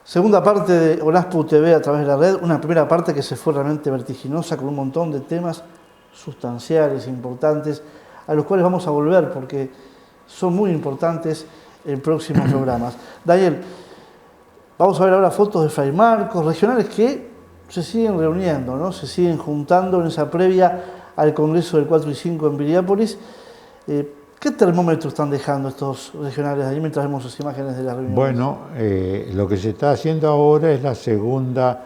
Segunda parte de ONASPU TV a través de la red, una primera parte que se fue realmente vertiginosa con un montón de temas sustanciales, importantes, a los cuales vamos a volver porque son muy importantes en próximos programas. Daniel, vamos a ver ahora fotos de Fray Marcos, regionales que se siguen reuniendo, ¿no? Se siguen juntando en esa previa al Congreso del 4 y 5 en Piriápolis. ¿Qué termómetro están dejando estos regionales ahí mientras vemos las imágenes de las reuniones? Bueno, lo que se está haciendo ahora es la segunda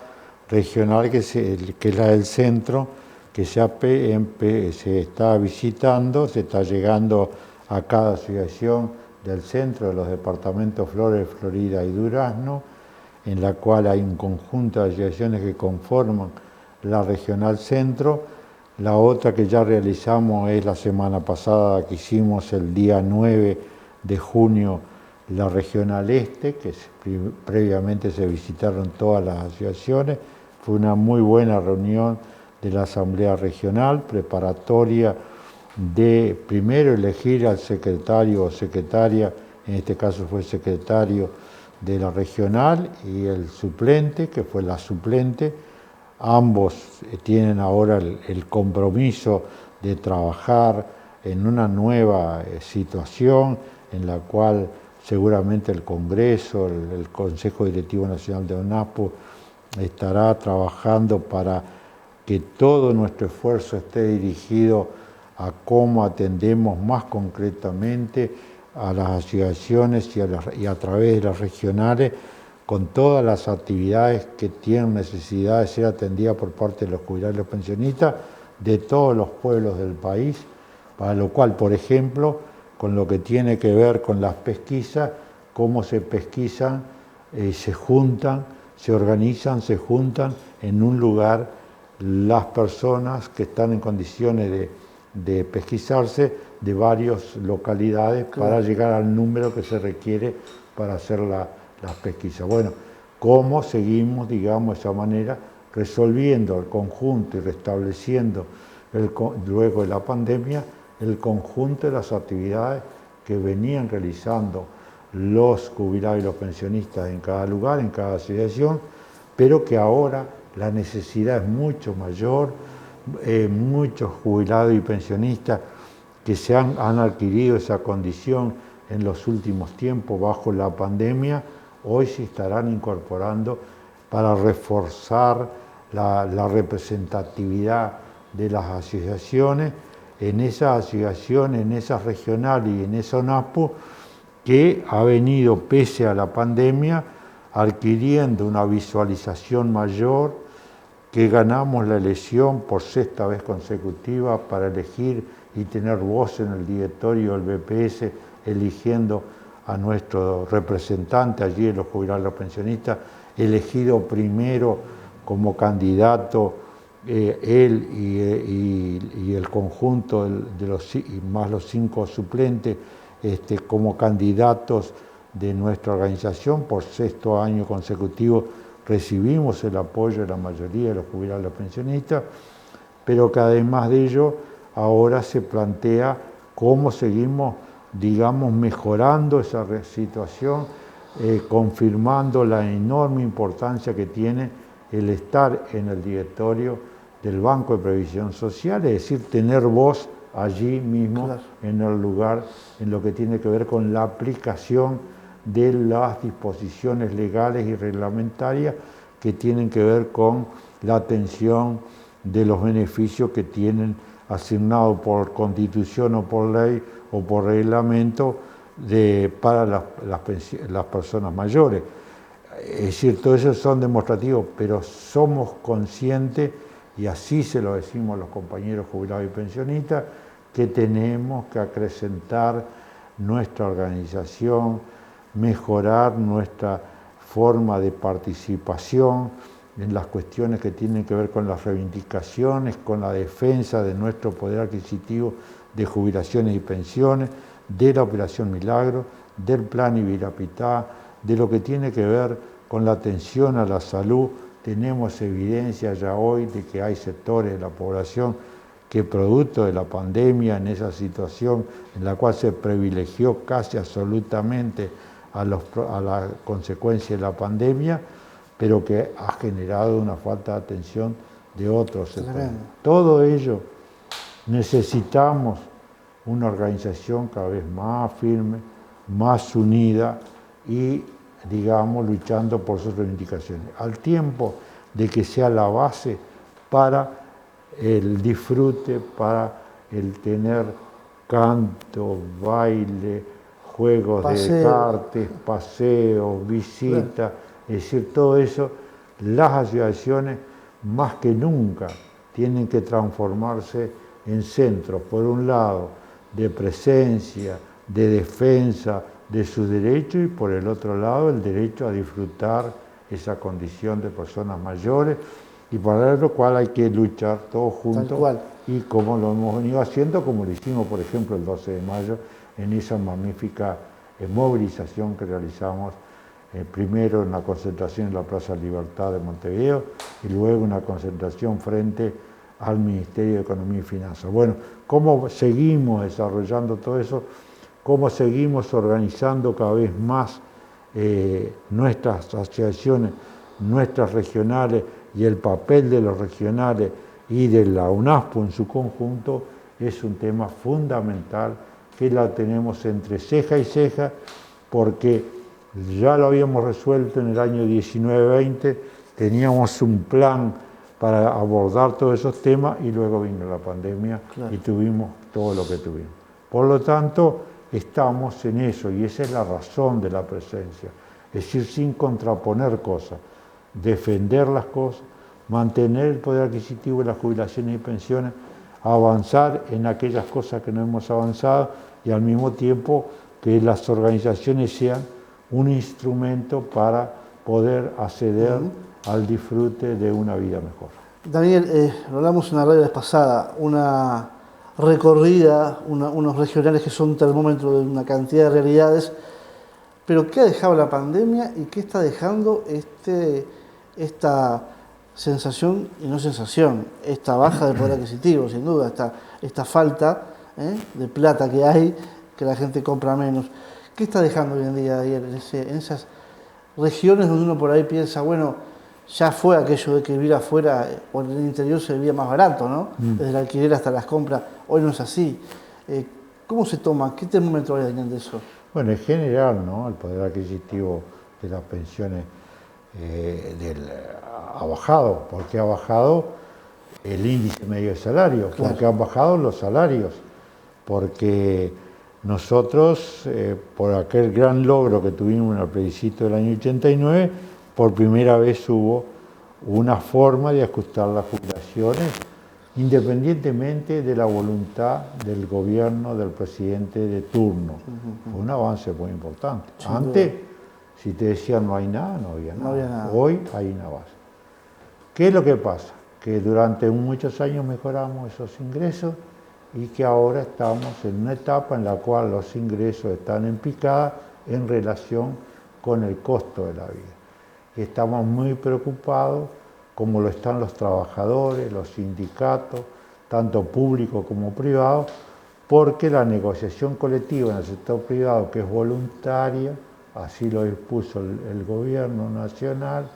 regional, que es la del centro, que se está visitando, se está llegando a cada asociación del centro de los departamentos Flores, Florida y Durazno, en la cual hay un conjunto de asociaciones que conforman la regional centro. La otra que ya realizamos es la semana pasada, que hicimos el día 9 de junio, la regional este, que previamente se visitaron todas las asociaciones. Fue una muy buena reunión de la Asamblea Regional, preparatoria de primero elegir al secretario o secretaria, en este caso fue secretario de la regional, y el suplente, que fue la suplente. Ambos tienen ahora el compromiso de trabajar en una nueva situación en la cual seguramente el Congreso, el Consejo Directivo Nacional de ONASPU estará trabajando para que todo nuestro esfuerzo esté dirigido a cómo atendemos más concretamente a las asociaciones y a través de las regionales, con todas las actividades que tienen necesidad de ser atendidas por parte de los jubilados y los pensionistas de todos los pueblos del país, para lo cual, por ejemplo, con lo que tiene que ver con las pesquisas, cómo se pesquisan, se juntan, se organizan, se juntan en un lugar las personas que están en condiciones de pesquisarse de varias localidades, claro, para llegar al número que se requiere para hacer las pesquisas. Bueno, cómo seguimos, digamos, de esa manera, resolviendo el conjunto y restableciendo luego de la pandemia el conjunto de las actividades que venían realizando los jubilados y los pensionistas en cada lugar, en cada asociación, pero que ahora la necesidad es mucho mayor. Muchos jubilados y pensionistas que han adquirido esa condición en los últimos tiempos bajo la pandemia, hoy se estarán incorporando para reforzar la representatividad de las asociaciones, en esas asociaciones, en esas regionales y en esa ONASPU, que ha venido, pese a la pandemia, adquiriendo una visualización mayor, que ganamos la elección por sexta vez consecutiva para elegir y tener voz en el directorio del BPS, eligiendo a nuestro representante allí en los jubilados y los pensionistas, elegido primero como candidato él y el conjunto más los 5 suplentes como candidatos de nuestra organización. Por sexto año consecutivo recibimos el apoyo de la mayoría de los jubilados y los pensionistas, pero que además de ello ahora se plantea cómo seguimos, digamos, mejorando esa situación, confirmando la enorme importancia que tiene el estar en el directorio del Banco de Previsión Social, es decir, tener voz allí mismo, claro, en el lugar, en lo que tiene que ver con la aplicación de las disposiciones legales y reglamentarias que tienen que ver con la atención de los beneficios que tienen asignados por Constitución o por ley o por reglamento para las personas mayores. Es decir, todo eso son demostrativos, pero somos conscientes, y así se lo decimos a los compañeros jubilados y pensionistas, que tenemos que acrecentar nuestra organización, mejorar nuestra forma de participación en las cuestiones que tienen que ver con las reivindicaciones, con la defensa de nuestro poder adquisitivo de jubilaciones y pensiones, de la Operación Milagro, del Plan Ibirapitá, de lo que tiene que ver con la atención a la salud. Tenemos evidencia ya hoy de que hay sectores de la población que, producto de la pandemia, en esa situación en la cual se privilegió casi absolutamente a la consecuencia de la pandemia, pero que ha generado una falta de atención de otros sectores. Todo ello necesitamos una organización cada vez más firme, más unida y, digamos, luchando por sus reivindicaciones, al tiempo de que sea la base para el disfrute, para el tener canto, baile, juegos de cartas, paseos, visitas, es decir, todo eso, las asociaciones más que nunca tienen que transformarse en centros, por un lado, de presencia, de defensa de sus derechos y por el otro lado el derecho a disfrutar esa condición de personas mayores y para lo cual hay que luchar todos juntos y como lo hemos venido haciendo, como lo hicimos por ejemplo el 12 de mayo en esa magnífica movilización que realizamos primero en la concentración en la Plaza Libertad de Montevideo y luego una concentración frente al Ministerio de Economía y Finanzas. Bueno, ¿cómo seguimos desarrollando todo eso? ¿Cómo seguimos organizando cada vez más nuestras asociaciones, nuestras regionales y el papel de los regionales y de la UNASPO en su conjunto? Es un tema fundamental que la tenemos entre ceja y ceja porque ya lo habíamos resuelto en el año 19-20, teníamos un plan para abordar todos esos temas y luego vino la pandemia y tuvimos todo lo que tuvimos. Por lo tanto, estamos en eso y esa es la razón de la presencia, es decir, sin contraponer cosas, defender las cosas, mantener el poder adquisitivo de las jubilaciones y pensiones, avanzar en aquellas cosas que no hemos avanzado y al mismo tiempo que las organizaciones sean un instrumento para poder acceder al disfrute de una vida mejor. Daniel, lo hablamos en la radio la vez pasada, una recorrida, unos regionales que son termómetro de una cantidad de realidades, pero ¿qué ha dejado la pandemia y qué está dejando esta sensación, y no sensación, esta baja de poder adquisitivo, sin duda, esta falta de plata que hay, que la gente compra menos? ¿Qué está dejando hoy en día, Daniel, en esas regiones donde uno por ahí piensa, bueno, ya fue aquello de que vivir afuera o en el interior se vivía más barato, ¿no? Desde el alquiler hasta las compras, hoy no es así. ¿Cómo se toma? ¿Qué termómetro hay, Daniel, de eso? Bueno, en general, ¿no? El poder adquisitivo de las pensiones ha bajado. ¿Por qué ha bajado el índice medio de salario? Claro. Porque han bajado los salarios. Porque nosotros, por aquel gran logro que tuvimos en el plebiscito del año 89, por primera vez hubo una forma de ajustar las jubilaciones independientemente de la voluntad del gobierno, del presidente de turno. Fue un avance muy importante. Antes, si te decían no hay nada, no había nada. Hoy hay una base. ¿Qué es lo que pasa? Que durante muchos años mejoramos esos ingresos y que ahora estamos en una etapa en la cual los ingresos están en picada en relación con el costo de la vida. Estamos muy preocupados, como lo están los trabajadores, los sindicatos, tanto públicos como privados, porque la negociación colectiva en el sector privado, que es voluntaria, así lo dispuso el gobierno nacional,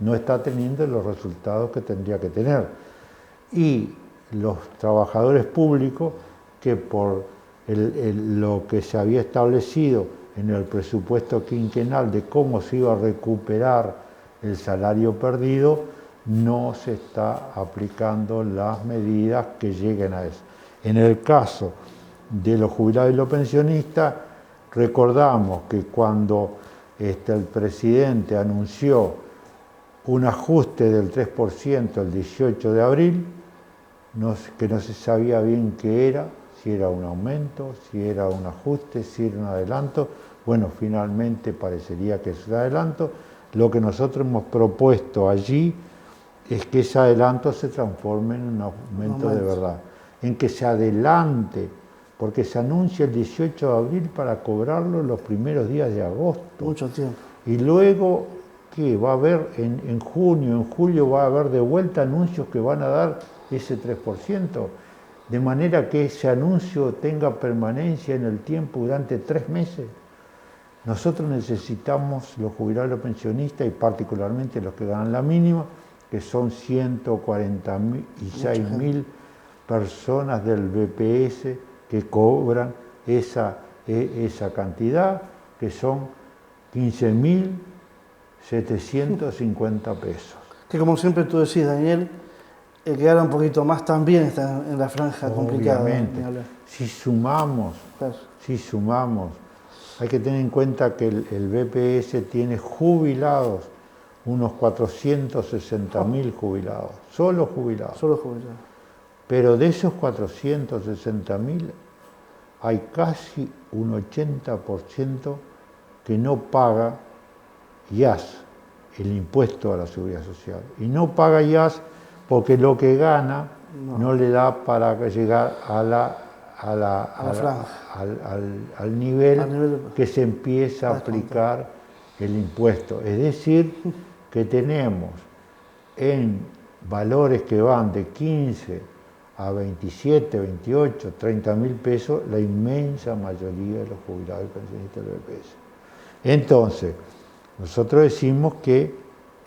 no está teniendo los resultados que tendría que tener. Y los trabajadores públicos, que por lo que se había establecido en el presupuesto quinquenal de cómo se iba a recuperar el salario perdido, no se está aplicando las medidas que lleguen a eso. En el caso de los jubilados y los pensionistas, recordamos que cuando el presidente anunció un ajuste del 3% el 18 de abril, que no se sabía bien qué era, si era un aumento, si era un ajuste, si era un adelanto. Bueno, finalmente parecería que es un adelanto. Lo que nosotros hemos propuesto allí es que ese adelanto se transforme en un aumento de verdad, en que se adelante, porque se anuncia el 18 de abril para cobrarlo los primeros días de agosto. Mucho tiempo. Y luego, ¿qué? Va a haber en junio, en julio va a haber de vuelta anuncios que van a dar ese 3%, de manera que ese anuncio tenga permanencia en el tiempo durante 3 meses. Nosotros necesitamos los jubilados y los pensionistas, y particularmente los que ganan la mínima, que son 146.000 personas del BPS que cobran esa cantidad, que son 15.750 pesos. Que como siempre tú decís, Daniel, el que gana un poquito más también está en la franja complicada. Obviamente, si sumamos, hay que tener en cuenta que el BPS tiene jubilados, unos 460.000 jubilados, solo jubilados. Pero de esos 460.000 hay casi un 80% que no paga IAS, el impuesto a la seguridad social. Y no paga IAS porque lo que gana no le da para llegar al nivel que se empieza a aplicar el impuesto. Es decir, que tenemos en valores que van de 15 a 27, 28, 30.000 pesos la inmensa mayoría de los jubilados y pensionistas del BPS. Entonces, nosotros decimos que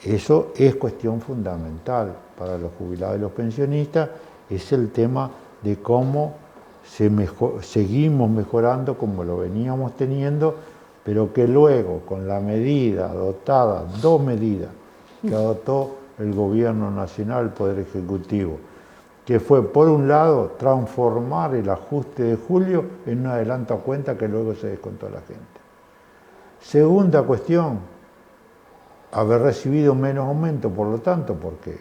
eso es cuestión fundamental para los jubilados y los pensionistas, es el tema de cómo seguimos mejorando como lo veníamos teniendo, pero que luego con la medida adoptada, 2 medidas que adoptó el Gobierno Nacional, el Poder Ejecutivo, que fue, por un lado, transformar el ajuste de julio en un adelanto a cuenta que luego se descontó a la gente. Segunda cuestión, haber recibido menos aumento, por lo tanto, porque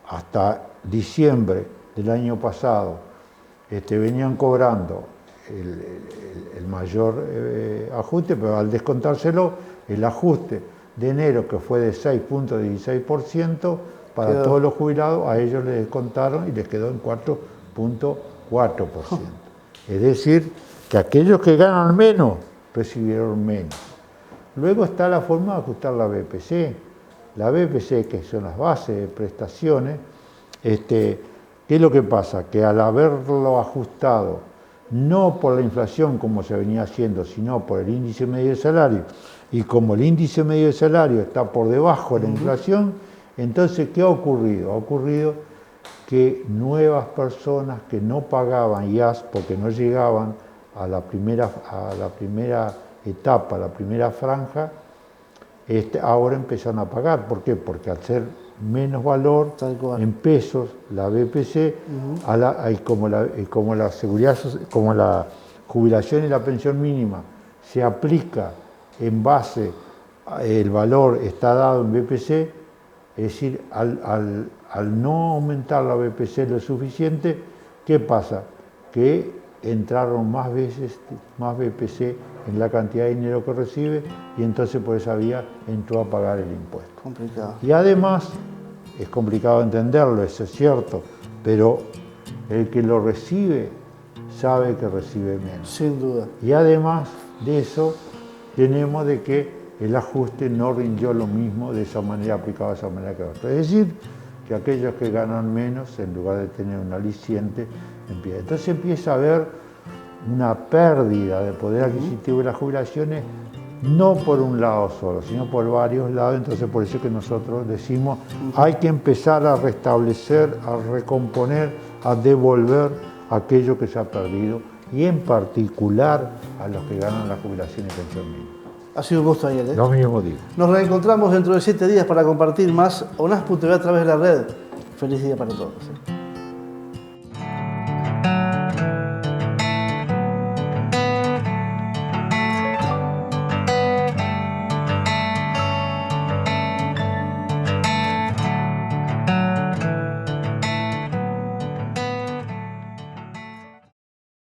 hasta diciembre del año pasado venían cobrando el mayor ajuste, pero al descontárselo, el ajuste de enero, que fue de 6.16%, para todos los jubilados, a ellos les descontaron y les quedó en 4.4%. Es decir, que aquellos que ganan menos recibieron menos. Luego está la forma de ajustar la BPC. La BPC, que son las bases de prestaciones, ¿qué es lo que pasa? Que al haberlo ajustado, no por la inflación como se venía haciendo, sino por el índice medio de salario, y como el índice medio de salario está por debajo de la inflación, entonces, ¿qué ha ocurrido? Ha ocurrido que nuevas personas que no pagaban IAS porque no llegaban a la primera etapa, a la primera franja, ahora empezaron a pagar. ¿Por qué? Porque al ser menos valor en pesos, la BPC, como la jubilación y la pensión mínima se aplica en base, el valor está dado en BPC, es decir, al no aumentar la BPC lo suficiente, ¿qué pasa? Que entraron más veces, más BPC en la cantidad de dinero que recibe, y entonces por esa vía entró a pagar el impuesto. Complicado. Y además, es complicado entenderlo, eso es cierto, pero el que lo recibe sabe que recibe menos. Sin duda. Y además de eso, tenemos de que el ajuste no rindió lo mismo de esa manera, aplicado de esa manera que otra. Es decir, que aquellos que ganan menos, en lugar de tener un aliciente, entonces empieza a haber una pérdida de poder adquisitivo de las jubilaciones, no por un lado solo, sino por varios lados. Entonces por eso es que nosotros decimos, hay que empezar a restablecer, a recomponer, a devolver aquello que se ha perdido, y en particular a los que ganan la jubilación y pensión mínima. Ha sido un gusto, Daniel. Lo mismo digo. Nos reencontramos dentro de 7 días para compartir más ONASPU TV a través de la red. Feliz día para todos.